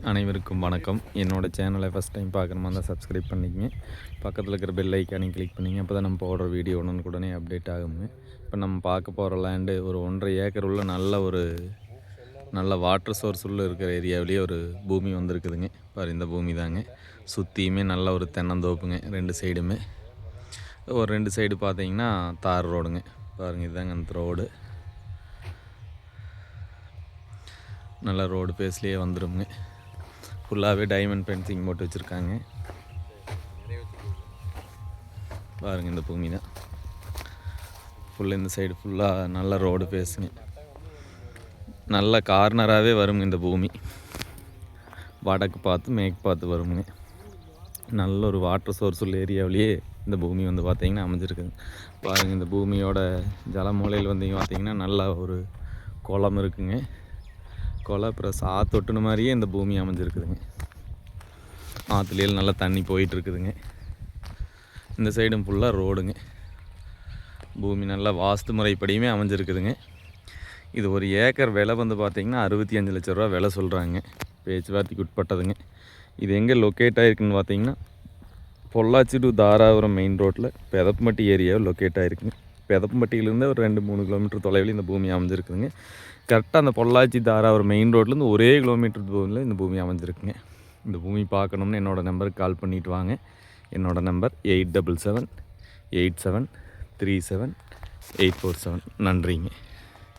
அனைவருக்கும் வணக்கம். என்னோடய சேனலை ஃபஸ்ட் டைம் பார்க்குற மாதிரி தான் சப்ஸ்கிரைப் பண்ணிக்கங்க. பக்கத்தில் இருக்கிற பெல் ஐக்கானையும் கிளிக் பண்ணிங்க. அப்போ தான் நம்ம போடுற வீடியோ உடனே அப்டேட் ஆகுங்க. இப்போ நம்ம பார்க்க போகிற லேண்டு ஒரு 1.5 ஏக்கர் உள்ள நல்ல வாட்டர் சோர்ஸ் உள்ள இருக்கிற ஏரியாவிலேயே ஒரு பூமி வந்திருக்குதுங்க. பாரு, இந்த பூமி தாங்க. சுற்றியுமே நல்ல ஒரு தென்னந்தோப்புங்க. 2 சைடுமே ஒரு 2 சைடு பார்த்தீங்கன்னா தார் ரோடுங்க. பாருங்கள், இதுதாங்க அந்த ரோடு. நல்ல ரோடு பேஸ்லேயே வந்துடுங்க. ஃபுல்லாகவே டைமண்ட் ஃபென்சிங் போட்டு வச்சுருக்காங்க. பாருங்கள், இந்த பூமி தான் ஃபுல்லாக. இந்த சைடு ஃபுல்லாக நல்ல ரோடு பேசுங்க. நல்ல கார்னராகவே வருங்க இந்த பூமி. வடக்கு பார்த்து மேற்கு பார்த்து வருங்க. நல்ல ஒரு வாட்டர் சோர்ஸ் உள்ள ஏரியாவிலேயே இந்த பூமி வந்து பார்த்திங்கன்னா அமைஞ்சிருக்குது. பாருங்கள், இந்த பூமியோட ஜலமூலையில் வந்து பார்த்திங்கன்னா நல்லா ஒரு குளம் இருக்குங்க. குளம் ப்ளஸ் ஆற்றொட்டுன மாதிரியே இந்த பூமி அமைஞ்சிருக்குதுங்க. ஆற்றுலேயே நல்லா தண்ணி போயிட்டுருக்குதுங்க. இந்த சைடும் ஃபுல்லாக ரோடுங்க. பூமி நல்லா வாஸ்து முறைப்படியுமே அமைஞ்சிருக்குதுங்க. இது ஒரு ஏக்கர் விலை வந்து பார்த்திங்கன்னா 65 லட்ச ரூபா விலை சொல்கிறாங்க. பேச்சுவார்த்தைக்கு உட்பட்டதுங்க. இது எங்கே லொக்கேட் ஆகிருக்குன்னு பார்த்திங்கன்னா பொள்ளாச்சி டு தாராபுரம் மெயின் ரோட்டில் பெதப்பம்பட்டி ஏரியாவில் லொக்கேட் ஆகிருக்குங்க. பெதப்பம்பட்டியிலேருந்து ஒரு 2-3 கிலோமீட்டர் தொலைவில் இந்த பூமி அமைஞ்சிருக்குதுங்க. கரெக்டாக அந்த பொள்ளாச்சி தாராபுரம் மெயின் ரோட்லேருந்து ஒரே கிலோமீட்டர் தூரத்தில் இந்த பூமி அமைஞ்சிருக்குங்க. இந்த பூமி பார்க்கணும்னு என்னோடய நம்பருக்கு கால் பண்ணிவிட்டு வாங்க. என்னோடய நம்பர் 8778737847. நன்றிங்க.